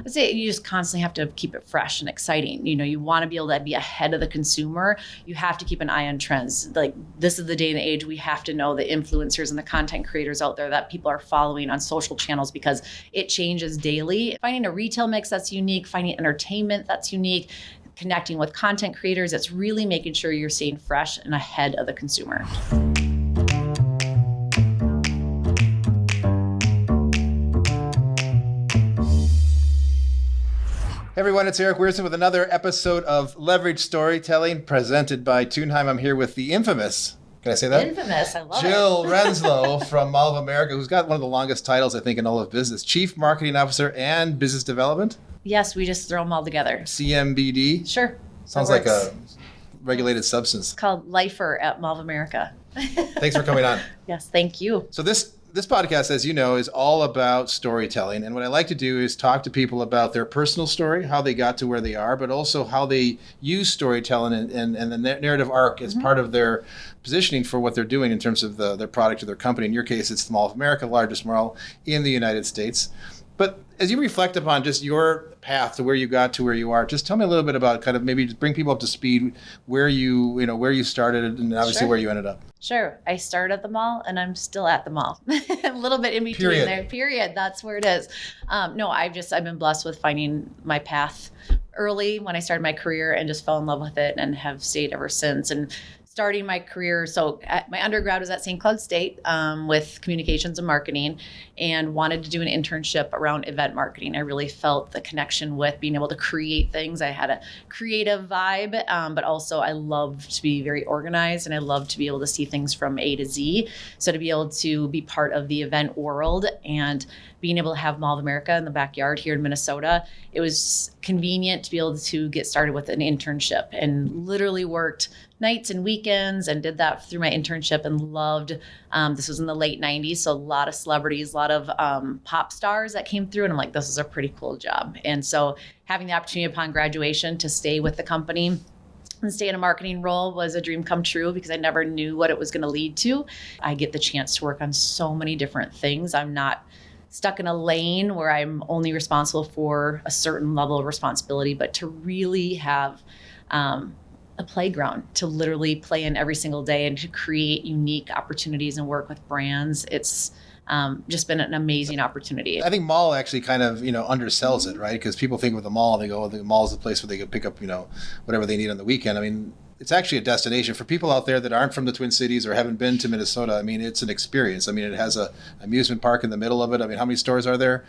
I'd say you just constantly have to keep it fresh and exciting. You want to be able to be ahead of the consumer. You have to keep an eye on trends. Like, this is the day and age we have to know the influencers and the content creators out there that people are following on social channels, because it changes daily. Finding a retail mix that's unique, finding entertainment that's unique, connecting with content creators, it's really making sure you're staying fresh and ahead of the consumer. Hey everyone, it's Arick Wierson with another episode of Leverage Storytelling presented by Tunheim. I'm here with the infamous, can I say that? Infamous, I love Jill it. Renslow from Mall of America, who's got one of the longest titles, I think, in all of business. Chief Marketing Officer and Business Development. Yes, we just throw them all together. CMBD. Sure. Sounds like a regulated substance. It's called Lifer at Mall of America. Thanks for coming on. Yes, thank you. So this podcast, as you know, is all about storytelling. And what I like to do is talk to people about their personal story, how they got to where they are, but also how they use storytelling and the narrative arc as part of their positioning for what they're doing in terms of their product or their company. In your case, it's the Mall of America, the largest mall in the United States. But as you reflect upon just your path to where you got to where you are, just tell me a little bit about kind of maybe just bring people up to speed where you started and obviously where you ended up. Sure. I started at the mall and I'm still at the mall. A little bit in between there. Period. That's where it is. No, I've been blessed with finding my path early when I started my career and just fell in love with it and have stayed ever since. And starting my career, so my undergrad was at St. Cloud State with communications and marketing, and wanted to do an internship around event marketing. I really felt the connection with being able to create things. I had a creative vibe, but also I love to be very organized and I love to be able to see things from A to Z. So to be able to be part of the event world and being able to have Mall of America in the backyard here in Minnesota, it was convenient to be able to get started with an internship, and literally worked nights and weekends and did that through my internship and loved, this was in the late 90s. So a lot of celebrities, a lot of pop stars that came through, and I'm like, this is a pretty cool job. And so having the opportunity upon graduation to stay with the company and stay in a marketing role was a dream come true, because I never knew what it was going to lead to. I get the chance to work on so many different things. I'm not stuck in a lane where I'm only responsible for a certain level of responsibility, but to really have a playground to literally play in every single day and to create unique opportunities and work with brands. It's just been an amazing opportunity. I think mall actually kind of, undersells it, right? Because people think of the mall and they go, the mall is the place where they can pick up, whatever they need on the weekend. I mean, it's actually a destination for people out there that aren't from the Twin Cities or haven't been to Minnesota. I mean, it's an experience. I mean, it has a amusement park in the middle of it. I mean, how many stores are there?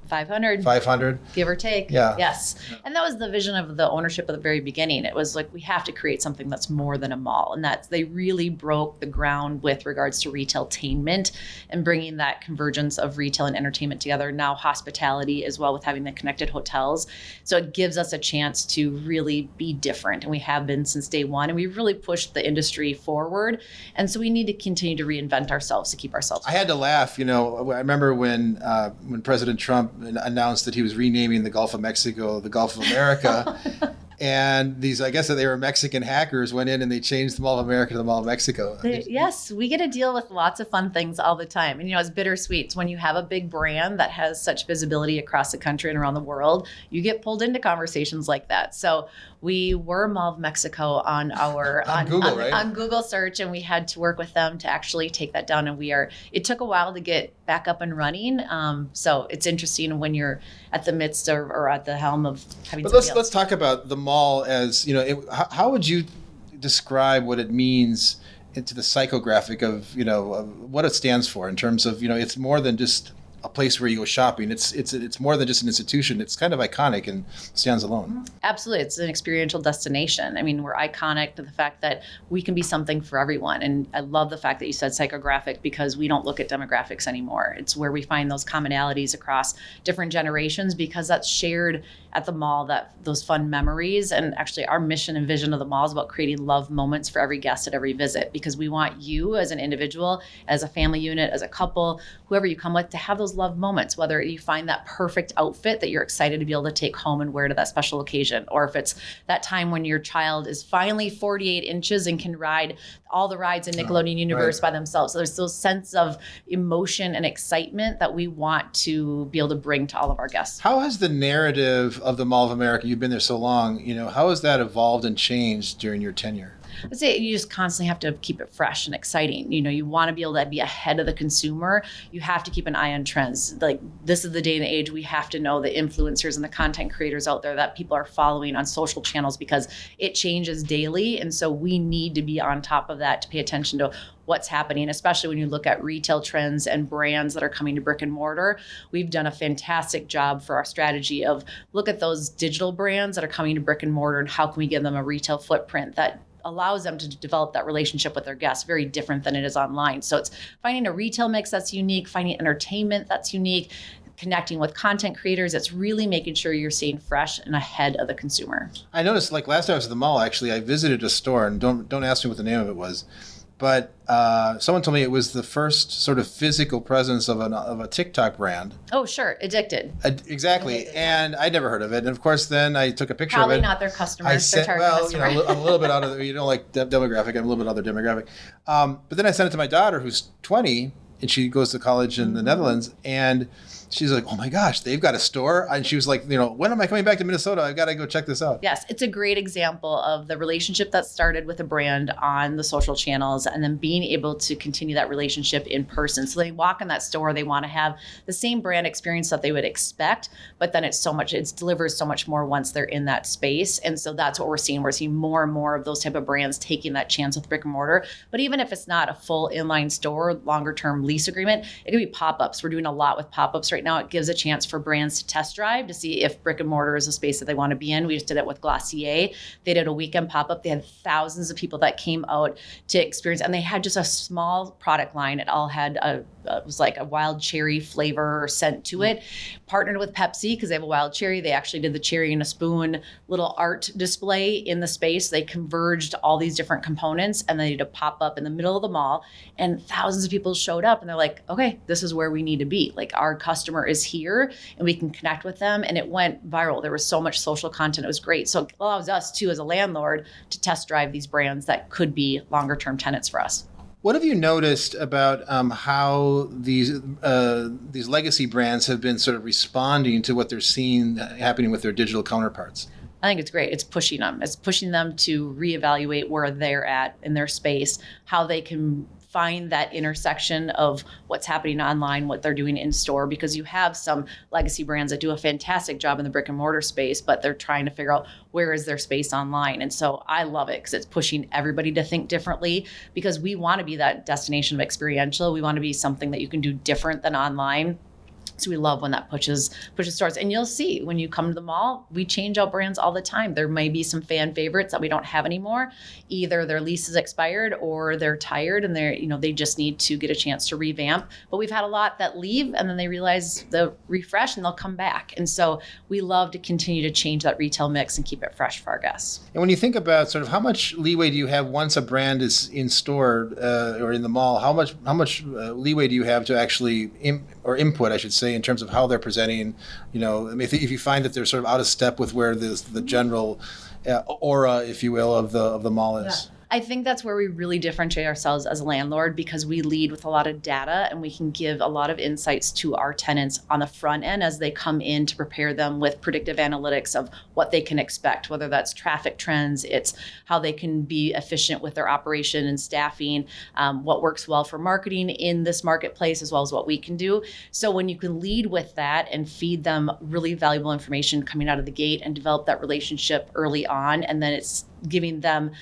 500, give or take. Yeah. Yes. And that was the vision of the ownership at the very beginning. It was like, we have to create something that's more than a mall. And they really broke the ground with regards to retailtainment and bringing that convergence of retail and entertainment together. Now hospitality as well, with having the connected hotels. So it gives us a chance to really be different. And we have been since day one. And we've really pushed the industry forward. And so we need to continue to reinvent ourselves to keep ourselves. I had to laugh. I remember when President Trump announced that he was renaming the Gulf of Mexico the Gulf of America. And I guess that they were Mexican hackers, went in and they changed the Mall of America to the Mall of Mexico. Yes, we get to deal with lots of fun things all the time. And, it's bittersweet. It's when you have a big brand that has such visibility across the country and around the world, you get pulled into conversations like that. So we were Mall of Mexico on Google, right? On Google search, and we had to work with them to actually take that down. And it took a while to get back up and running. So it's interesting when you're at the midst of, or at the helm of having. But let's talk about the mall as, how would you describe what it means into the psychographic of, what it stands for in terms of, it's more than just a place where you go shopping. It's more than just an institution. It's kind of iconic and stands alone. Absolutely. It's an experiential destination. I mean, we're iconic to the fact that we can be something for everyone. And I love the fact that you said psychographic, because we don't look at demographics anymore. It's where we find those commonalities across different generations, because that's shared at the mall, those fun memories. And actually our mission and vision of the mall is about creating love moments for every guest at every visit, because we want you as an individual, as a family unit, as a couple, whoever you come with, to have those those love moments, whether you find that perfect outfit that you're excited to be able to take home and wear to that special occasion, or if it's that time when your child is finally 48 inches and can ride all the rides in Nickelodeon Universe by themselves. So there's those sense of emotion and excitement that we want to be able to bring to all of our guests. How has the narrative of the Mall of America, you've been there so long, how has that evolved and changed during your tenure? I'd say you just constantly have to keep it fresh and exciting. You want to be able to be ahead of the consumer. You have to keep an eye on trends. Like, this is the day and age we have to know the influencers and the content creators out there that people are following on social channels, because it changes daily. And so we need to be on top of that to pay attention to what's happening, especially when you look at retail trends and brands that are coming to brick and mortar. We've done a fantastic job for our strategy of look at those digital brands that are coming to brick and mortar and how can we give them a retail footprint that allows them to develop that relationship with their guests, very different than it is online. So it's finding a retail mix that's unique, finding entertainment that's unique, connecting with content creators. It's really making sure you're staying fresh and ahead of the consumer. I noticed, like last time I was at the mall, actually, I visited a store, and don't ask me what the name of it was, but someone told me it was the first sort of physical presence of a TikTok brand. Oh, sure. Addicted. Exactly. And I'd never heard of it. And of course, then I took a picture of it. Probably not their customers. Their target customer. I'm a little bit out of the, like demographic. I'm a little bit other demographic. But then I sent it to my daughter, who's 20, and she goes to college in the Netherlands. And she's like, oh my gosh, they've got a store. And she was like, when am I coming back to Minnesota? I've got to go check this out. Yes, it's a great example of the relationship that started with a brand on the social channels and then being able to continue that relationship in person. So they walk in that store, they want to have the same brand experience that they would expect, but then it delivers so much more once they're in that space. And so that's what we're seeing. We're seeing more and more of those type of brands taking that chance with brick and mortar. But even if it's not a full inline store, longer term lease agreement, it could be pop-ups. We're doing a lot with pop-ups right now. It gives a chance for brands to test drive to see if brick and mortar is a space that they want to be in. We just did it with Glossier. They did a weekend pop-up. They had thousands of people that came out to experience, and they had just a small product line. It all had it was like a wild cherry flavor or scent to it. Partnered with Pepsi because they have a wild cherry. They actually did the cherry in a spoon little art display in the space. They converged all these different components, and they did a pop-up in the middle of the mall, and thousands of people showed up, and they're like, okay, this is where we need to be. Like, our customer is here and we can connect with them. And it went viral. There was so much social content. It was great. So it allows us too, as a landlord, to test drive these brands that could be longer term tenants for us. What have you noticed about how these legacy brands have been sort of responding to what they're seeing happening with their digital counterparts? I think it's great. It's pushing them. It's pushing them to reevaluate where they're at in their space, how they can find that intersection of what's happening online, what they're doing in store, because you have some legacy brands that do a fantastic job in the brick and mortar space, but they're trying to figure out where is their space online. And so I love it because it's pushing everybody to think differently, because we want to be that destination of experiential. We want to be something that you can do different than online. So we love when that pushes stores. And you'll see when you come to the mall, we change out brands all the time. There may be some fan favorites that we don't have anymore. Either their lease is expired or they're tired and they just need to get a chance to revamp. But we've had a lot that leave and then they realize the refresh and they'll come back. And so we love to continue to change that retail mix and keep it fresh for our guests. And when you think about sort of how much leeway do you have once a brand is in store or in the mall, how much leeway do you have to actually input, I should say, in terms of how they're presenting? If you find that they're sort of out of step with where the general aura, if you will, of the mall is. Yeah. I think that's where we really differentiate ourselves as a landlord, because we lead with a lot of data and we can give a lot of insights to our tenants on the front end as they come in to prepare them with predictive analytics of what they can expect, whether that's traffic trends, it's how they can be efficient with their operation and staffing, what works well for marketing in this marketplace, as well as what we can do. So when you can lead with that and feed them really valuable information coming out of the gate and develop that relationship early on, and then it's giving them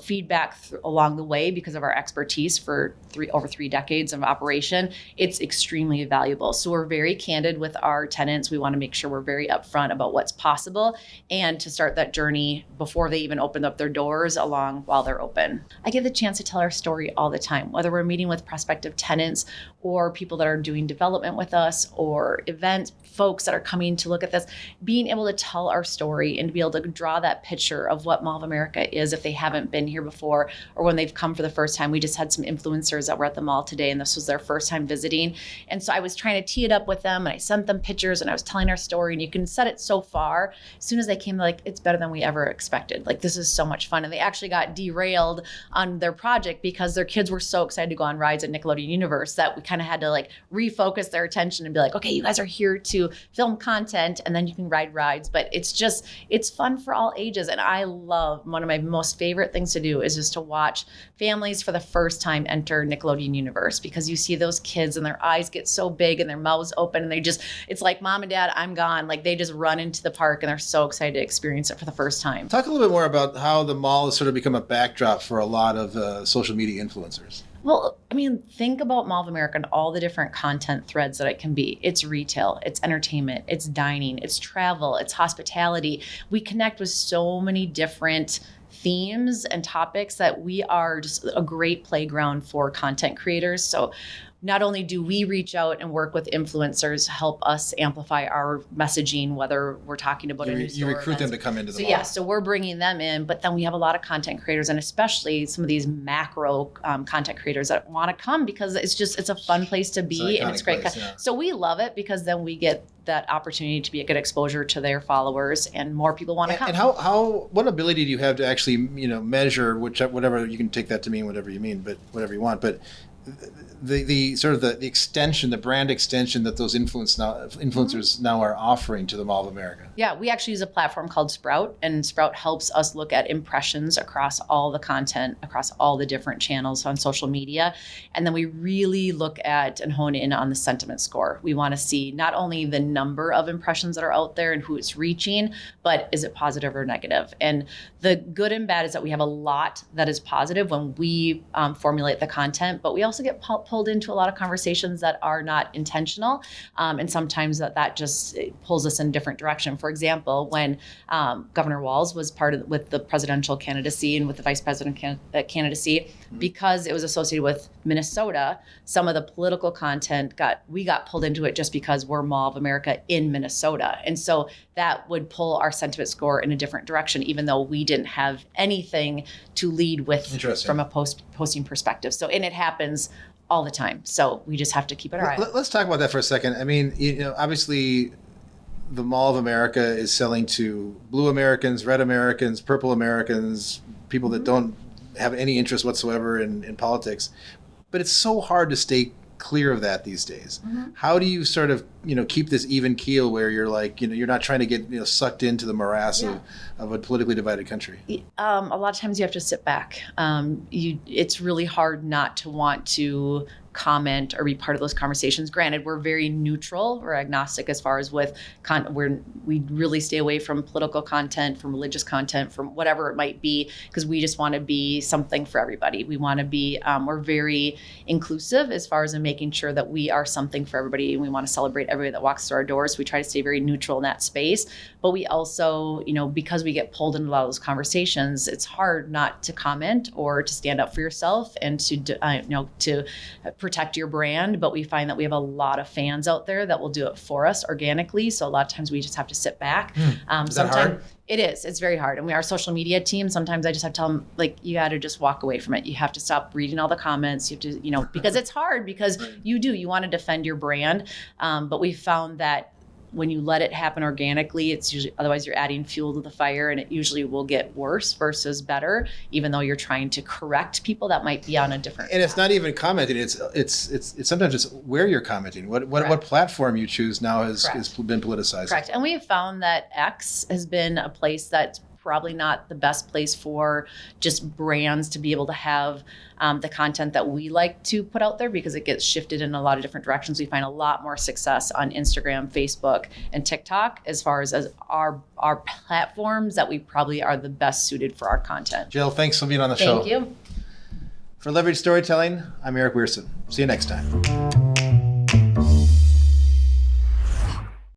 feedback along the way because of our expertise for over 3 decades of operation, it's extremely valuable. So we're very candid with our tenants. We want to make sure we're very upfront about what's possible and to start that journey before they even open up their doors along while they're open. I get the chance to tell our story all the time, whether we're meeting with prospective tenants or people that are doing development with us or event folks that are coming to look at this, being able to tell our story and to be able to draw that picture of what what Mall of America is if they haven't been here before, or when they've come for the first time. We just had some influencers that were at the mall today, and this was their first time visiting. And so I was trying to tee it up with them, and I sent them pictures, and I was telling our story, and you can set it so far. As soon as they came, they're like, it's better than we ever expected. Like, this is so much fun. And they actually got derailed on their project because their kids were so excited to go on rides at Nickelodeon Universe that we kind of had to like refocus their attention and be like, okay, you guys are here to film content, and then you can ride rides. But it's fun for all ages. And I love, one of my most favorite things to do is just to watch families for the first time enter Nickelodeon Universe, because you see those kids and their eyes get so big and their mouths open, and it's like, Mom and Dad, I'm gone. Like, they just run into the park and they're so excited to experience it for the first time. Talk a little bit more about how the mall has sort of become a backdrop for a lot of social media influencers. Well, I mean, think about Mall of America and all the different content threads that it can be. It's retail, it's entertainment, it's dining, it's travel, it's hospitality. We connect with so many different themes and topics that we are just a great playground for content creators. So not only do we reach out and work with influencers to help us amplify our messaging, whether we're talking about a new store. You recruit them to come into the mall. Yeah, so we're bringing them in, but then we have a lot of content creators, and especially some of these macro content creators that want to come because it's a fun place to be, and it's great. Yeah. So we love it because then we get that opportunity to be a good exposure to their followers, and more people want to come. And what ability do you have to actually measure whatever you can take that to mean whatever you mean, but whatever you want, but the sort of the extension, the brand extension that those influencers now are offering to the Mall of America? Yeah, we actually use a platform called Sprout, and Sprout helps us look at impressions across all the content, across all the different channels on social media. And then we really look at and hone in on the sentiment score. We want to see not only the number of impressions that are out there and who it's reaching, but is it positive or negative? And the good and bad is that we have a lot that is positive when we formulate the content, but we also get pulled into a lot of conversations that are not intentional. And sometimes that just pulls us in a different direction. For example, when Governor Walz was with the presidential candidacy and with the vice president candidacy, because it was associated with Minnesota, some of the political content we got pulled into it just because we're Mall of America in Minnesota. And so that would pull our sentiment score in a different direction, even though we didn't have anything to lead with from a posting perspective. So, and it happens all the time. So we just have to keep it our eye. Let's talk about that for a second. I mean, obviously the Mall of America is selling to blue Americans, red Americans, purple Americans, people that don't have any interest whatsoever in politics. But it's so hard to stay clear of that these days. How do you sort of keep this even keel where you're like you're not trying to get sucked into the morass of a politically divided country? A lot of times you have to sit back. It's really hard not to want to comment or be part of those conversations. Granted, we're very neutral, we're agnostic as far as with we really stay away from political content, from religious content, from whatever it might be, because we just want to be something for everybody. We want to be, we're very inclusive as far as in making sure that we are something for everybody, and we want to celebrate everybody that walks through our doors. We try to stay very neutral in that space, but we also, because we get pulled into a lot of those conversations, it's hard not to comment or to stand up for yourself and to protect your brand. But we find that we have a lot of fans out there that will do it for us organically. So a lot of times we just have to sit back. Is that hard? It is. It's very hard. And our social media team, sometimes I just have to tell them, like, you got to just walk away from it. You have to stop reading all the comments. You have to, because it's hard, because you want to defend your brand. But we found that when you let it happen organically, it's usually, otherwise you're adding fuel to the fire, and it usually will get worse versus better, even though you're trying to correct people that might be on a different And path. It's not even commenting. It's sometimes it's where you're commenting. What platform you choose now has been politicized. Correct. And we have found that X has been a place that's probably not the best place for just brands to be able to have the content that we like to put out there, because it gets shifted in a lot of different directions. We find a lot more success on Instagram, Facebook, and TikTok as far as our platforms that we probably are the best suited for our content. Jill, thanks for being on the show. Thank you. For Leverage Storytelling, I'm Arick Wierson. See you next time.